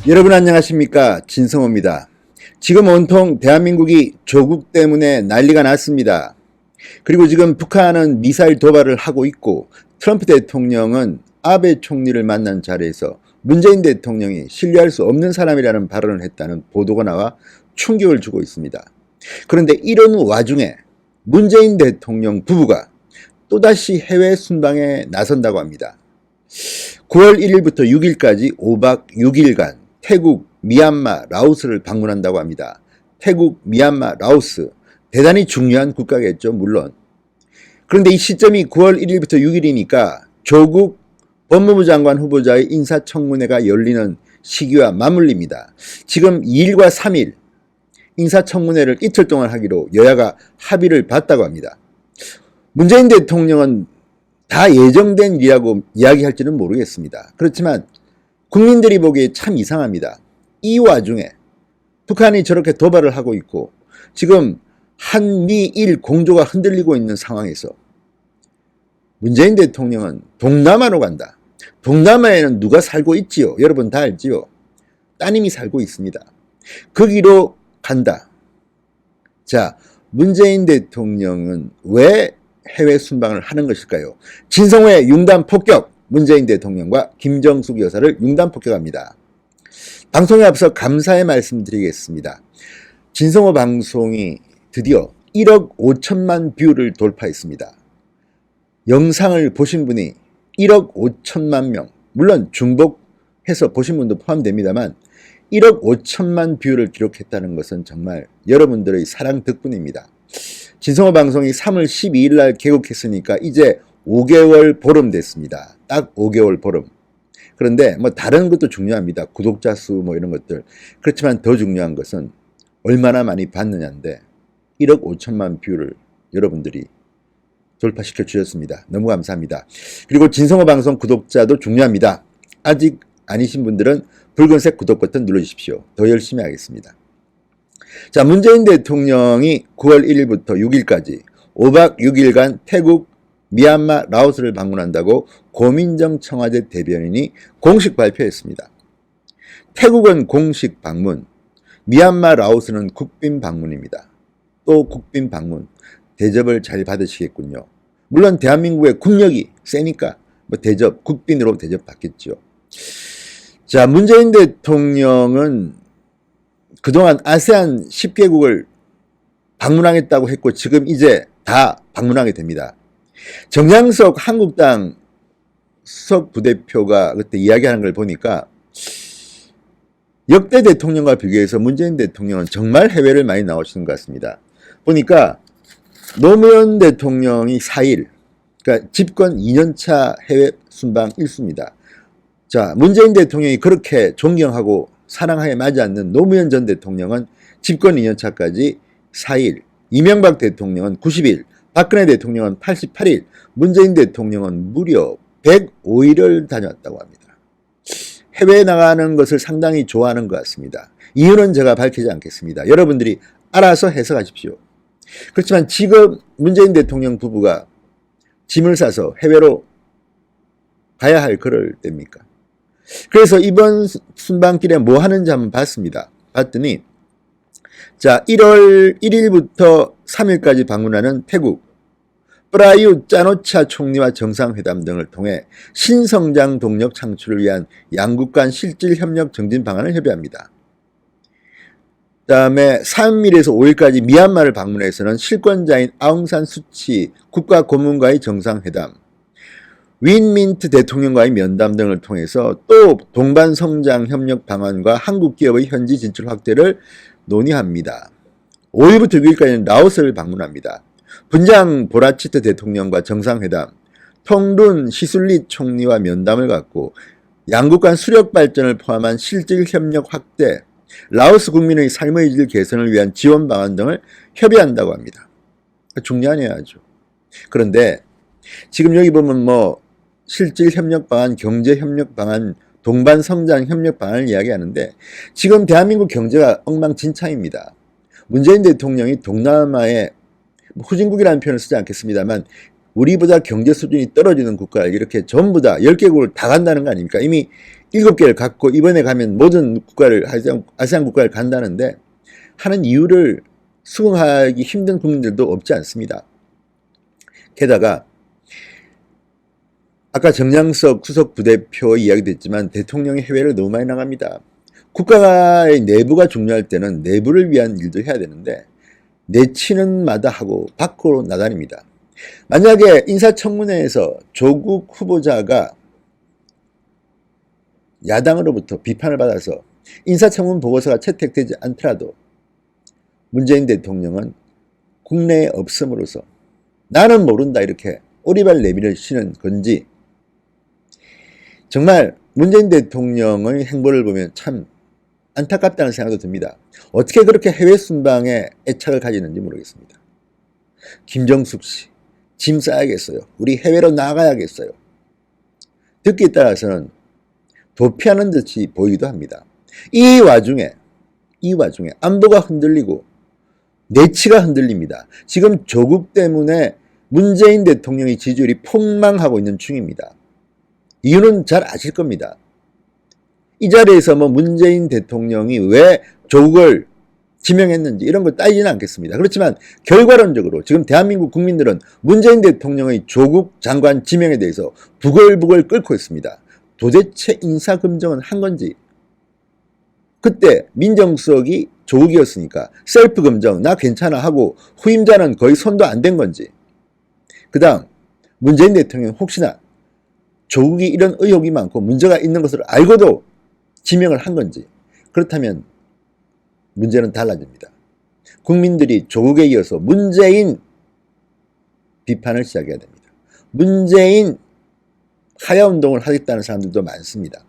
여러분 안녕하십니까, 진성호입니다. 지금 온통 대한민국이 조국 때문에 난리가 났습니다. 그리고 지금 북한은 미사일 도발을 하고 있고, 트럼프 대통령은 아베 총리를 만난 자리에서 문재인 대통령이 신뢰할 수 없는 사람이라는 발언을 했다는 보도가 나와 충격을 주고 있습니다. 그런데 이런 와중에 문재인 대통령 부부가 또다시 해외 순방에 나선다고 합니다. 9월 1일부터 6일까지 5박 6일간 태국, 미얀마, 라오스를 방문한다고 합니다. 태국, 미얀마, 라오스 대단히 중요한 국가겠죠, 물론. 그런데 이 시점이 9월 1일부터 6일이니까 조국 법무부 장관 후보자의 인사청문회가 열리는 시기와 맞물립니다. 지금 2일과 3일 인사청문회를 이틀 동안 하기로 여야가 합의를 봤다고 합니다. 문재인 대통령은 다 예정된 일이라고 이야기할지는 모르겠습니다. 그렇지만 국민들이 보기에 참 이상합니다. 이 와중에 북한이 저렇게 도발을 하고 있고 지금 한미일 공조가 흔들리고 있는 상황에서 문재인 대통령은 동남아로 간다. 동남아에는 누가 살고 있지요? 여러분 다 알지요? 따님이 살고 있습니다. 거기로 간다. 자, 문재인 대통령은 왜 해외 순방을 하는 것일까요? 진성호의 융단 폭격, 문재인 대통령과 김정숙 여사를 융단 폭격합니다. 방송에 앞서 감사의 말씀 드리겠습니다. 진성호 방송이 드디어 1억 5천만 뷰를 돌파했습니다. 영상을 보신 분이 1억 5천만 명, 물론 중복해서 보신 분도 포함됩니다만 1억 5천만 뷰를 기록했다는 것은 정말 여러분들의 사랑 덕분입니다. 진성호 방송이 3월 12일 날 개국했으니까 이제 5개월 보름 됐습니다. 딱 5개월 보름. 그런데 뭐 다른 것도 중요합니다. 구독자 수 뭐 이런 것들. 그렇지만 더 중요한 것은 얼마나 많이 봤느냐인데 1억 5천만 뷰를 여러분들이 돌파시켜 주셨습니다. 너무 감사합니다. 그리고 진성호 방송 구독자도 중요합니다. 아직 아니신 분들은 붉은색 구독 버튼 눌러주십시오. 더 열심히 하겠습니다. 자, 문재인 대통령이 9월 1일부터 6일까지 5박 6일간 태국, 미얀마, 라오스를 방문한다고 고민정 청와대 대변인이 공식 발표했습니다. 태국은 공식 방문, 미얀마, 라오스는 국빈 방문입니다. 또 국빈 방문, 대접을 잘 받으시겠군요. 물론 대한민국의 국력이 세니까 뭐 대접, 국빈으로 대접받겠죠. 자, 문재인 대통령은 그동안 아세안 10개국을 방문하겠다고 했고 지금 이제 다 방문하게 됩니다. 정장석 한국당 수석 부대표가 그때 이야기하는 걸 보니까 역대 대통령과 비교해서 문재인 대통령은 정말 해외를 많이 나오시는 것 같습니다. 보니까 노무현 대통령이 4일, 그러니까 집권 2년차 해외 순방 일수입니다. 자, 문재인 대통령이 그렇게 존경하고 사랑하에 맞지 않는 노무현 전 대통령은 집권 2년차까지 4일, 이명박 대통령은 90일, 박근혜 대통령은 88일, 문재인 대통령은 무려 105일을 다녔다고 합니다. 해외에 나가는 것을 상당히 좋아하는 것 같습니다. 이유는 제가 밝히지 않겠습니다. 여러분들이 알아서 해석하십시오. 그렇지만 지금 문재인 대통령 부부가 짐을 싸서 해외로 가야 할 그럴 때입니까? 그래서 이번 순방길에 뭐 하는지 한번 봤습니다. 봤더니 자, 1월 1일부터 3일까지 방문하는 태국 프라유 짜노차 총리와 정상회담 등을 통해 신성장 동력 창출을 위한 양국 간 실질 협력 증진 방안을 협의합니다. 그 다음에 3일에서 5일까지 미얀마를 방문해서는 실권자인 아웅산 수치 국가고문과의 정상회담, 윈민트 대통령과의 면담 등을 통해서 또 동반성장 협력 방안과 한국 기업의 현지 진출 확대를 논의합니다. 5일부터 6일까지는 라오스를 방문합니다. 분장 보라치트 대통령과 정상회담, 통룬 시술리 총리와 면담을 갖고 양국 간 수력 발전을 포함한 실질 협력 확대, 라오스 국민의 삶의 질 개선을 위한 지원 방안 등을 협의한다고 합니다. 중요하네요. 그런데 지금 여기 보면 뭐 실질 협력 방안, 경제 협력 방안, 동반 성장 협력 방안을 이야기하는데 지금 대한민국 경제가 엉망진창입니다. 문재인 대통령이 동남아의 후진국이라는 표현을 쓰지 않겠습니다만 우리보다 경제 수준이 떨어지는 국가를 이렇게 전부 다 10개국을 다 간다는 거 아닙니까? 이미 7개를 갖고 이번에 가면 모든 국가를, 아세안 국가를 간다는데 하는 이유를 수긍하기 힘든 국민들도 없지 않습니다. 게다가 아까 정량석 수석 부대표 이야기도 했지만 대통령이 해외를 너무 많이 나갑니다. 국가의 내부가 중요할 때는 내부를 위한 일도 해야 되는데 내치는 마다하고 밖으로 나다닙니다. 만약에 인사청문회에서 조국 후보자가 야당으로부터 비판을 받아서 인사청문 보고서가 채택되지 않더라도 문재인 대통령은 국내에 없음으로써 나는 모른다 이렇게 오리발 내밀을 쉬는 건지, 정말 문재인 대통령의 행보를 보면 참 안타깝다는 생각도 듭니다. 어떻게 그렇게 해외 순방에 애착을 가지는지 모르겠습니다. 김정숙 씨, 짐 싸야겠어요. 우리 해외로 나가야겠어요. 듣기에 따라서는 도피하는 듯이 보이기도 합니다. 이 와중에 안보가 흔들리고 내치가 흔들립니다. 지금 조국 때문에 문재인 대통령의 지지율이 폭망하고 있는 중입니다. 이유는 잘 아실 겁니다. 이 자리에서 문재인 대통령이 왜 조국을 지명했는지 이런 걸 따지지는 않겠습니다. 그렇지만 결과론적으로 지금 대한민국 국민들은 문재인 대통령의 조국 장관 지명에 대해서 부글부글 끓고 있습니다. 도대체 인사검증은 한 건지, 그때 민정수석이 조국이었으니까 셀프 검증 나 괜찮아 하고 후임자는 거의 손도 안 댄 건지, 그 다음 문재인 대통령 혹시나 조국이 이런 의혹이 많고 문제가 있는 것을 알고도 지명을 한 건지, 그렇다면 문제는 달라집니다. 국민들이 조국에 이어서 문재인 비판을 시작해야 됩니다. 문재인 하야운동을 하겠다는 사람들도 많습니다.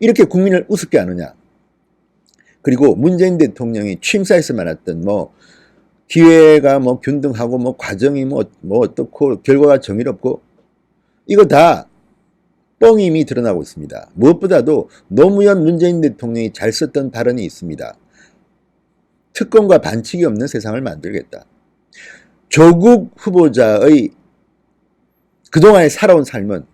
이렇게 국민을 우습게 하느냐. 그리고 문재인 대통령이 취임사에서 말했던 기회가 균등하고 과정이 어떻고 결과가 정의롭고, 이거 다 뻥임이 드러나고 있습니다. 무엇보다도 노무현 문재인 대통령이 잘 썼던 발언이 있습니다. 특권과 반칙이 없는 세상을 만들겠다. 조국 후보자의 그동안에 살아온 삶은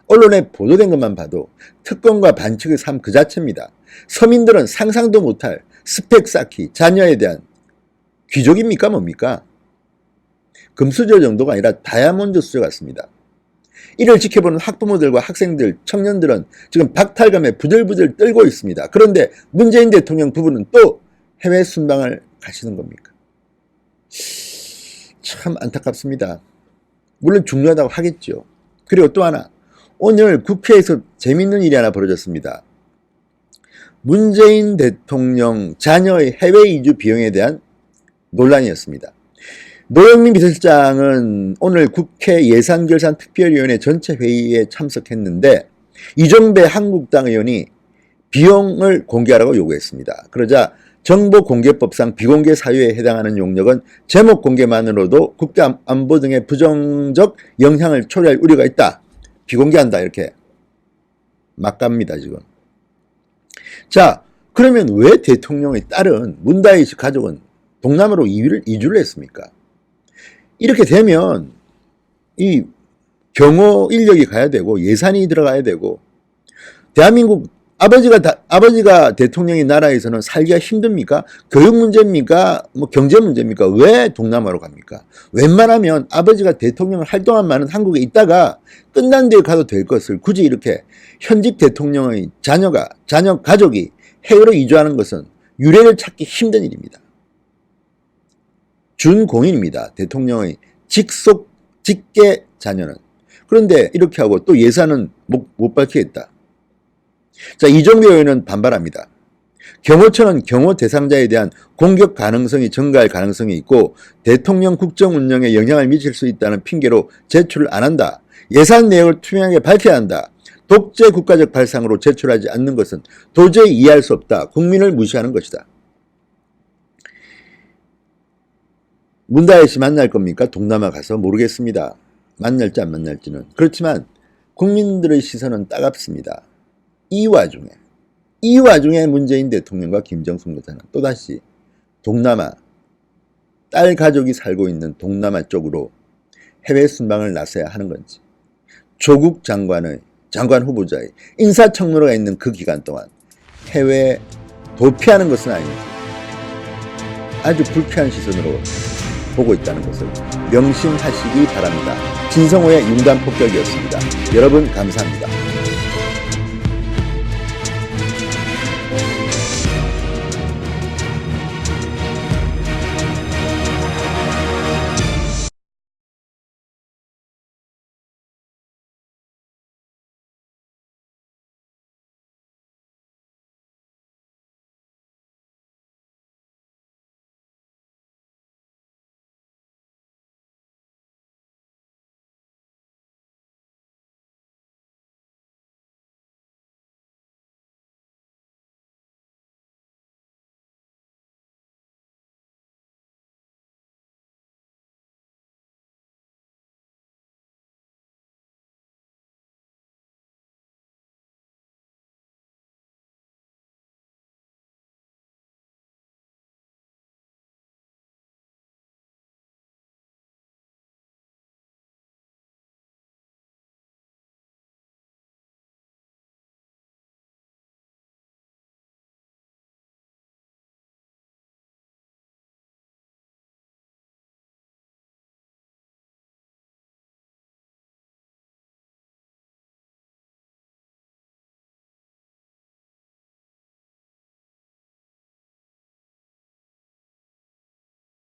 언론에 보도된 것만 봐도 특권과 반칙의 삶 그 자체입니다. 서민들은 상상도 못할 스펙 쌓기, 자녀에 대한 귀족입니까 뭡니까? 금수저 정도가 아니라 다이아몬드 수저 같습니다. 이를 지켜보는 학부모들과 학생들, 청년들은 지금 박탈감에 부들부들 떨고 있습니다. 그런데 문재인 대통령 부부는 또 해외 순방을 가시는 겁니까? 참 안타깝습니다. 물론 중요하다고 하겠죠. 그리고 또 하나, 오늘 국회에서 재밌는 일이 하나 벌어졌습니다. 문재인 대통령 자녀의 해외 이주 비용에 대한 논란이었습니다. 노영민 비서실장은 오늘 국회 예산결산특별위원회 전체 회의에 참석했는데 이정배 한국당 의원이 비용을 공개하라고 요구했습니다. 그러자 정보공개법상 비공개 사유에 해당하는 용역은 제목 공개만으로도 국가안보 등의 부정적 영향을 초래할 우려가 있다. 비공개한다 이렇게 막 갑니다 지금. 자, 그러면 왜 대통령의 딸은 문다희 씨 가족은 동남아로 이주를 했습니까? 이렇게 되면 이 경호 인력이 가야 되고 예산이 들어가야 되고, 대한민국 아버지가 대통령의 나라에서는 살기가 힘듭니까? 교육 문제입니까? 경제 문제입니까? 왜 동남아로 갑니까? 웬만하면 아버지가 대통령을 할 동안만은 한국에 있다가 끝난 뒤에 가도 될 것을 굳이 이렇게 현직 대통령의 자녀 가족이 해외로 이주하는 것은 유례를 찾기 힘든 일입니다. 준공인입니다. 대통령의 직계 자녀는. 그런데 이렇게 하고 또 예산은 못 밝히겠다. 자, 이정배 의원은 반발합니다. 경호처는 경호 대상자에 대한 공격 가능성이 증가할 가능성이 있고 대통령 국정 운영에 영향을 미칠 수 있다는 핑계로 제출을 안 한다. 예산 내역을 투명하게 밝혀야 한다. 독재 국가적 발상으로 제출하지 않는 것은 도저히 이해할 수 없다. 국민을 무시하는 것이다. 문다혜 씨 만날 겁니까? 동남아 가서 모르겠습니다. 만날지 안 만날지는. 그렇지만 국민들의 시선은 따갑습니다. 이 와중에 문재인 대통령과 김정숙 여사는 또다시 동남아, 딸 가족이 살고 있는 동남아 쪽으로 해외 순방을 나서야 하는 건지, 조국 장관의 장관 후보자의 인사청문회가 있는 그 기간 동안 해외에 도피하는 것은 아니고 아주 불쾌한 시선으로 보고 있다는 것을 명심하시기 바랍니다. 진성호의 융단 폭격이었습니다. 여러분 감사합니다.